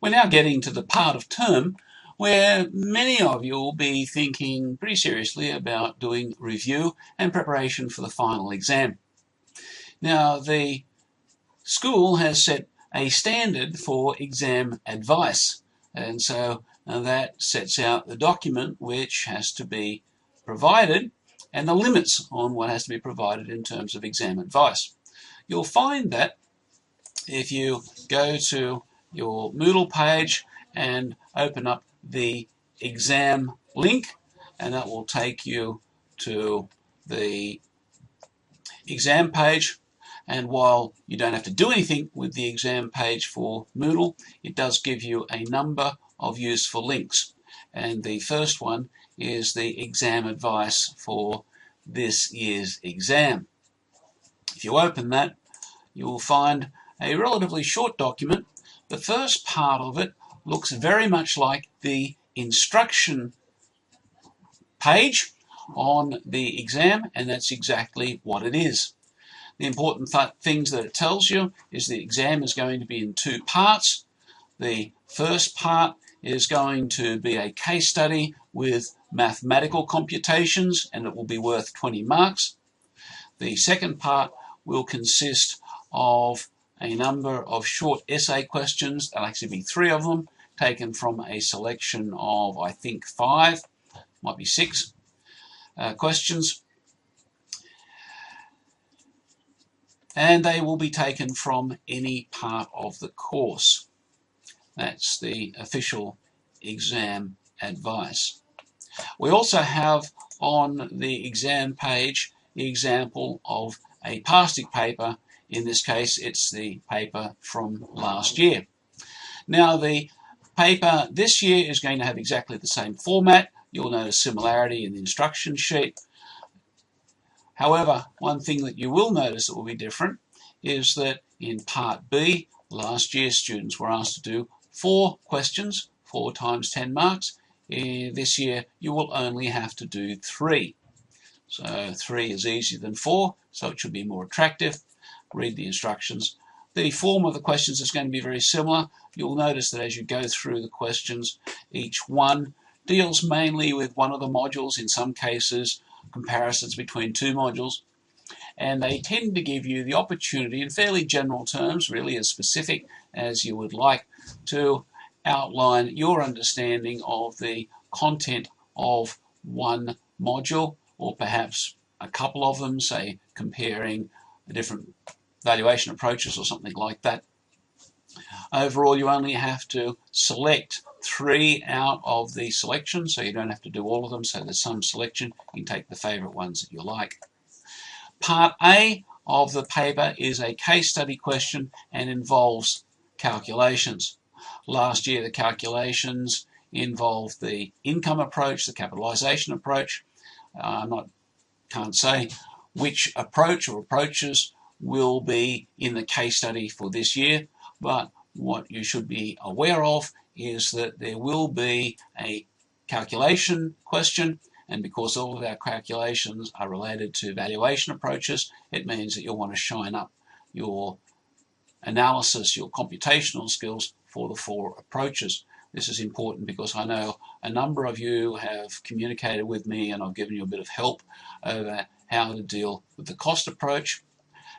We're now getting to the part of term where many of you will be thinking pretty seriously about doing review and preparation for the final exam. Now, the school has set a standard for exam advice, and so that sets out the document which has to be provided and the limits on what has to be provided in terms of exam advice. You'll find that if you go to your Moodle page and open up the exam link, and that will take you to the exam page. And while you don't have to do anything with the exam page for Moodle, it does give you a number of useful links. And the first one is the exam advice for this year's exam. If you open that, you will find a relatively short document. The first part of it looks very much like the instruction page on the exam, and that's exactly what it is. The important things that it tells you is the exam is going to be in two parts. The first part is going to be a case study with mathematical computations, and it will be worth 20 marks. The second part will consist of a number of short essay questions. There'll actually be 3 of them, taken from a selection of, I think, 5, might be 6 questions. And they will be taken from any part of the course. That's the official exam advice. We also have on the exam page the example of a past paper. In this case, it's the paper from last year. Now, the paper this year is going to have exactly the same format. You'll notice similarity in the instruction sheet. However, one thing that you will notice that will be different is that in Part B, last year students were asked to do 4 questions, 4 times 10 marks. This year, you will only have to do 3. So 3 is easier than 4, so it should be more attractive. Read the instructions. The form of the questions is going to be very similar. You'll notice that as you go through the questions, each one deals mainly with one of the modules, in some cases comparisons between 2 modules, and they tend to give you the opportunity in fairly general terms, really as specific as you would like, to outline your understanding of the content of one module, or perhaps a couple of them, say comparing the different valuation approaches or something like that. Overall, you only have to select 3 out of the selection, so you don't have to do all of them, so there's some selection. You can take the favourite ones that you like. Part A of the paper is a case study question and involves calculations. Last year, the calculations involved the income approach, the capitalisation approach. Can't say which approach or approaches will be in the case study for this year, but what you should be aware of is that there will be a calculation question, and because all of our calculations are related to valuation approaches, it means that you'll want to shine up your analysis, your computational skills for the 4 approaches. This is important because I know a number of you have communicated with me and I've given you a bit of help over how to deal with the cost approach.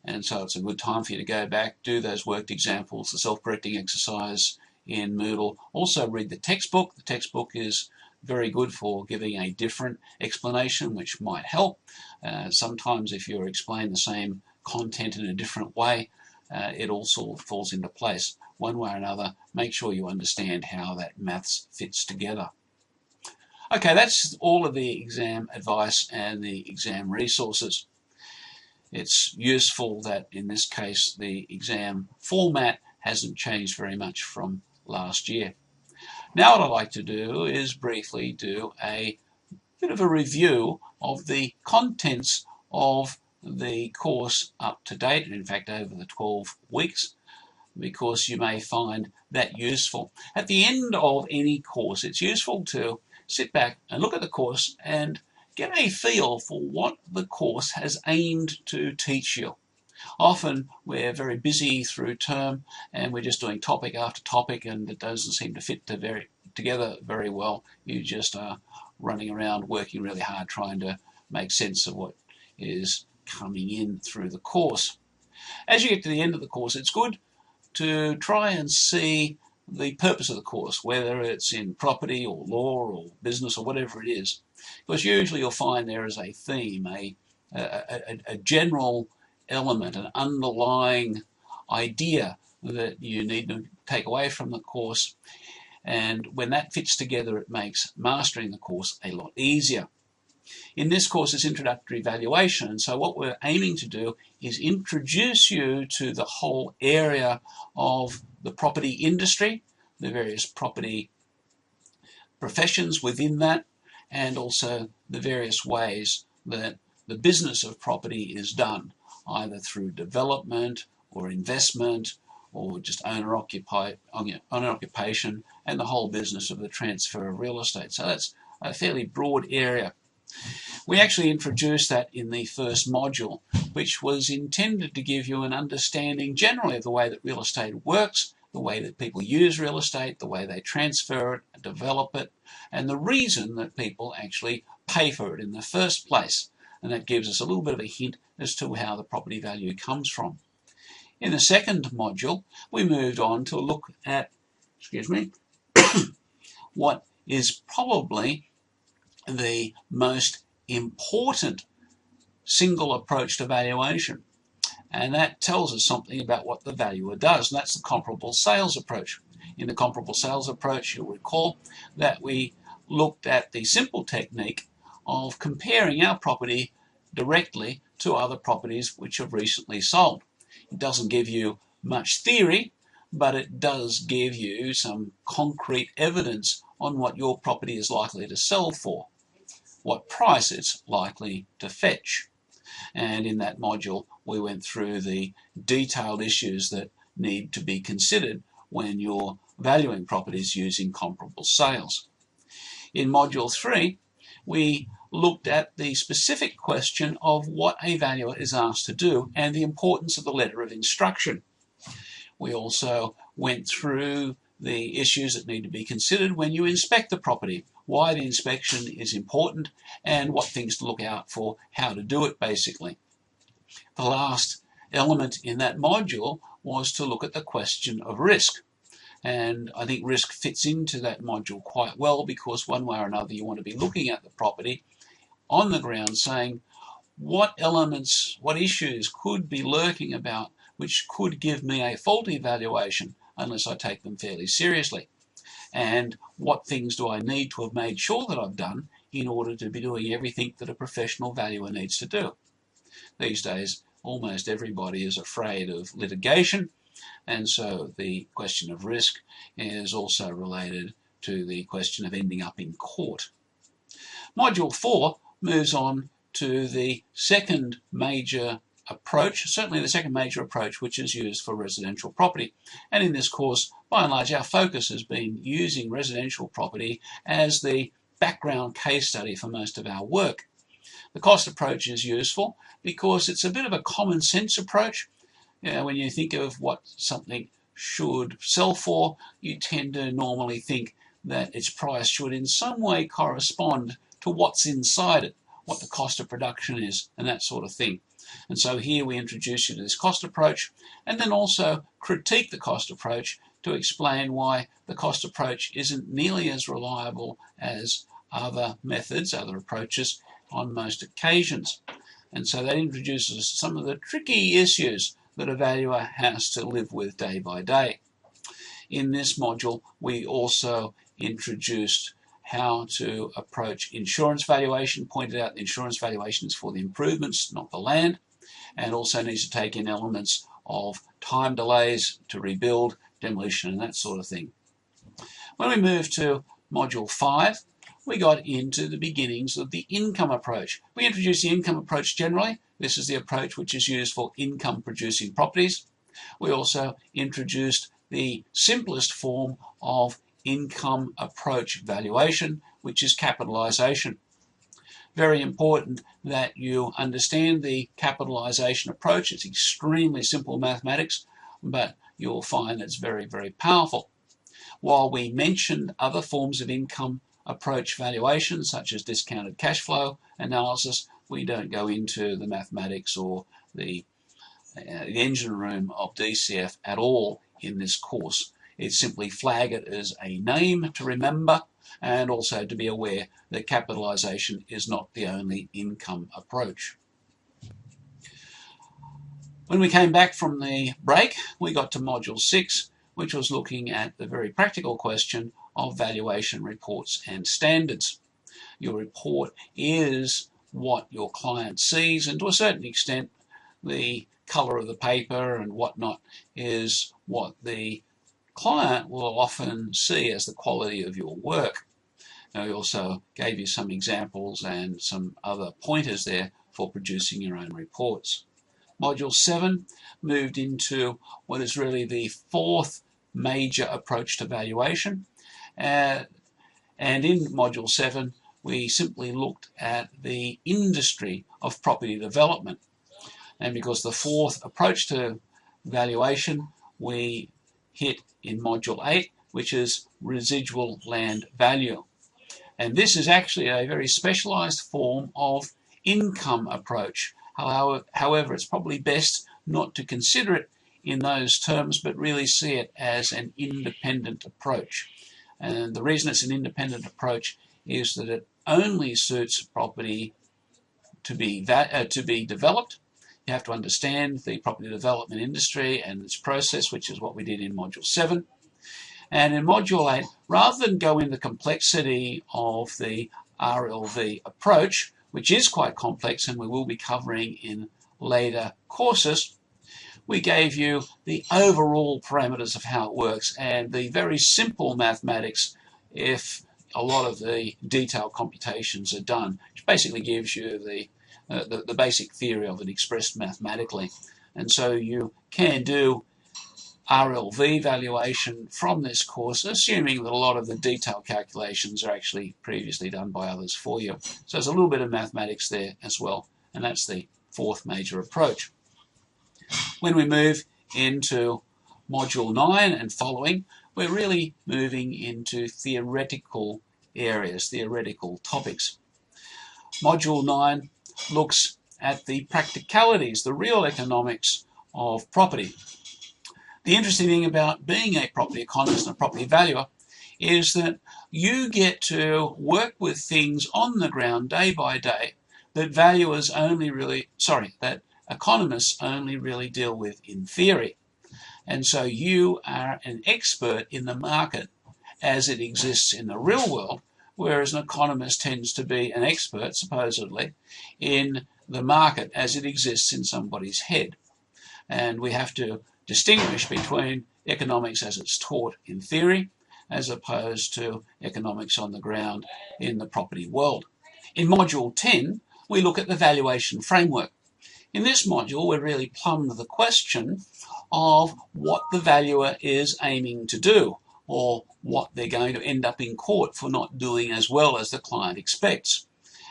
And so it's a good time for you to go back, do those worked examples, the self-correcting exercise in Moodle. Also read the textbook. The textbook is very good for giving a different explanation, which might help. Sometimes if you explain the same content in a different way, it also falls into place. One way or another, make sure you understand how that maths fits together. Okay, that's all of the exam advice and the exam resources. It's useful that in this case the exam format hasn't changed very much from last year. Now what I'd like to do is briefly do a bit of a review of the contents of the course up to date, and in fact over the 12 weeks, because you may find that useful. At the end of any course, it's useful to sit back and look at the course and get a feel for what the course has aimed to teach you. Often we're very busy through term and we're just doing topic after topic and it doesn't seem to fit together very well. You just are running around working really hard trying to make sense of what is coming in through the course. As you get to the end of the course, it's good to try and see the purpose of the course, whether it's in property or law or business or whatever it is. Because usually you'll find there is a theme, a general element, an underlying idea that you need to take away from the course. And when that fits together, it makes mastering the course a lot easier. In this course, it's introductory valuation, and so what we're aiming to do is introduce you to the whole area of the property industry, the various property professions within that, and also the various ways that the business of property is done, either through development or investment or just owner occupation, and the whole business of the transfer of real estate. So that's a fairly broad area. We actually introduced that in the first module, which was intended to give you an understanding generally of the way that real estate works, the way that people use real estate, the way they transfer it, develop it, and the reason that people actually pay for it in the first place. And that gives us a little bit of a hint as to how the property value comes from. In the second module, we moved on to look at, what is probably the most important single approach to valuation. And that tells us something about what the valuer does, and that's the comparable sales approach. In the comparable sales approach, you'll recall that we looked at the simple technique of comparing our property directly to other properties which have recently sold. It doesn't give you much theory, but it does give you some concrete evidence on what your property is likely to sell for, what price it's likely to fetch. And in that module, we went through the detailed issues that need to be considered when you're valuing properties using comparable sales. In module 3, we looked at the specific question of what a valuer is asked to do and the importance of the letter of instruction. We also went through the issues that need to be considered when you inspect the property, why the inspection is important, and what things to look out for, how to do it basically. The last element in that module was to look at the question of risk. And I think risk fits into that module quite well because one way or another you want to be looking at the property on the ground saying what elements, what issues could be lurking about which could give me a faulty valuation unless I take them fairly seriously. And what things do I need to have made sure that I've done in order to be doing everything that a professional valuer needs to do. These days, almost everybody is afraid of litigation, and so the question of risk is also related to the question of ending up in court. Module 4 moves on to the second major approach, certainly the second major approach which is used for residential property. And in this course, by and large, our focus has been using residential property as the background case study for most of our work. The cost approach is useful because it's a bit of a common sense approach. When you think of what something should sell for, you tend to normally think that its price should in some way correspond to what's inside it, what the cost of production is, and that sort of thing. And so here we introduce you to this cost approach and then also critique the cost approach to explain why the cost approach isn't nearly as reliable as other methods, other approaches on most occasions. And so that introduces some of the tricky issues that a valuer has to live with day by day. In this module, we also introduced how to approach insurance valuation, pointed out the insurance valuation is for the improvements, not the land, and also needs to take in elements of time delays to rebuild, demolition, and that sort of thing. When we moved to module 5, we got into the beginnings of the income approach. We introduced the income approach generally. This is the approach which is used for income producing properties. We also introduced the simplest form of income approach valuation, which is capitalization. very important that you understand the capitalization approach. It's extremely simple mathematics, but you'll find it's very, very powerful. While we mentioned other forms of income approach valuation, such as discounted cash flow analysis, we don't go into the mathematics or the engine room of DCF at all in this course. It's simply flag it as a name to remember, and also to be aware that capitalization is not the only income approach. When we came back from the break, we got to Module 6, which was looking at the very practical question of valuation reports and standards. Your report is what your client sees, and to a certain extent, the colour of the paper and whatnot is what the client will often see as the quality of your work. Now, we also gave you some examples and some other pointers there for producing your own reports. Module 7 moved into what is really the fourth major approach to valuation. And in Module 7, we simply looked at the industry of property development. And because the fourth approach to valuation we hit in Module 8, which is residual land value. And this is actually a very specialized form of income approach. However, it's probably best not to consider it in those terms, but really see it as an independent approach. And the reason it's an independent approach is that it only suits property to be developed. You have to understand the property development industry and its process, which is what we did in Module 7. And in Module 8, rather than go into the complexity of the RLV approach, which is quite complex and we will be covering in later courses, we gave you the overall parameters of how it works and the very simple mathematics if a lot of the detailed computations are done, which basically gives you the basic theory of it expressed mathematically. And so you can do RLV valuation from this course, assuming that a lot of the detailed calculations are actually previously done by others for you. So there's a little bit of mathematics there as well, and that's the fourth major approach. When we move into Module 9 and following, we're really moving into theoretical areas, theoretical topics. Module 9 looks at the practicalities, the real economics of property. The interesting thing about being a property economist and a property valuer is that you get to work with things on the ground day by day that that economists only really deal with in theory. And so you are an expert in the market as it exists in the real world, whereas an economist tends to be an expert, supposedly, in the market as it exists in somebody's head. And we have to distinguish between economics as it's taught in theory as opposed to economics on the ground in the property world. In Module 10, we look at the valuation framework. In this module, we really plumb the question of what the valuer is aiming to do, or what they're going to end up in court for not doing as well as the client expects.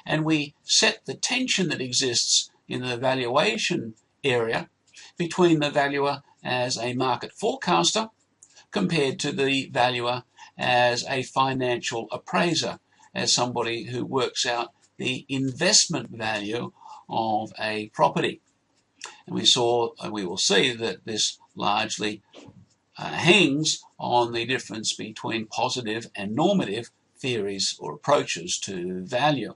And we set the tension that exists in the valuation area between the valuer as a market forecaster compared to the valuer as a financial appraiser, as somebody who works out the investment value of a property. And we will see that this largely hangs on the difference between positive and normative theories or approaches to value.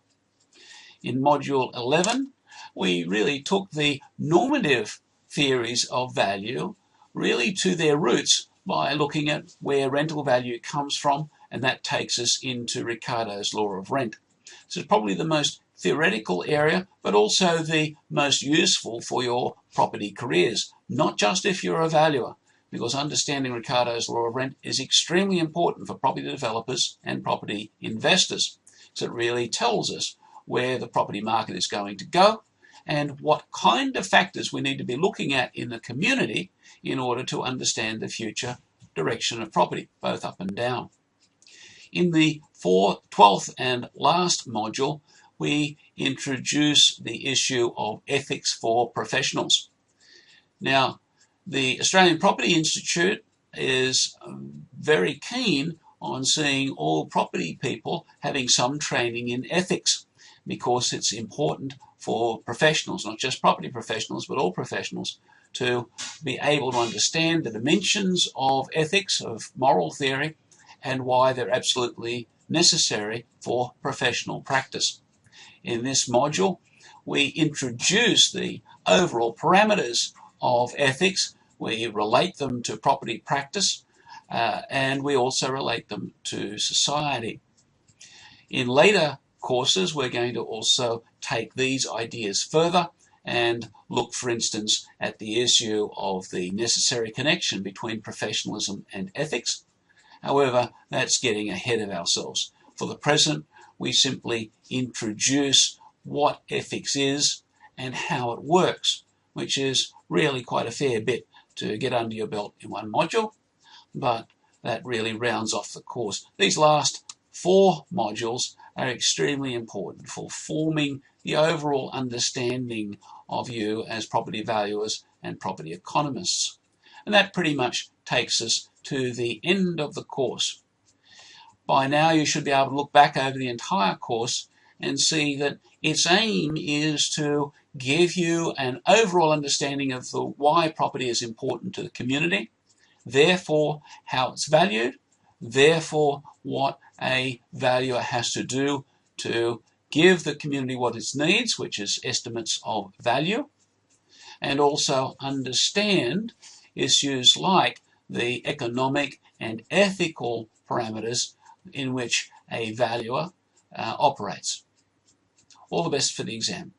In Module 11, we really took the normative theories of value really to their roots by looking at where rental value comes from, and that takes us into Ricardo's law of rent. So it's probably the most theoretical area, but also the most useful for your property careers, not just if you're a valuer, because understanding Ricardo's law of rent is extremely important for property developers and property investors. So it really tells us where the property market is going to go and what kind of factors we need to be looking at in the community in order to understand the future direction of property, both up and down. In the 12th and last module, we introduce the issue of ethics for professionals. Now, the Australian Property Institute is very keen on seeing all property people having some training in ethics, because it's important for professionals, not just property professionals, but all professionals, to be able to understand the dimensions of ethics, of moral theory, and why they're absolutely necessary for professional practice. In this module, we introduce the overall parameters of ethics. We relate them to property practice, and we also relate them to society. In later courses, we're going to also take these ideas further and look, for instance, at the issue of the necessary connection between professionalism and ethics. However, that's getting ahead of ourselves. For the present, we simply introduce what ethics is and how it works, which is really quite a fair bit to get under your belt in one module, but that really rounds off the course. These last 4 modules are extremely important for forming the overall understanding of you as property valuers and property economists. And that pretty much takes us to the end of the course. By now you should be able to look back over the entire course and see that its aim is to give you an overall understanding of why property is important to the community, therefore how it's valued, therefore what a valuer has to do to give the community what it needs, which is estimates of value, and also understand issues like the economic and ethical parameters in which a valuer operates. All the best for the exam.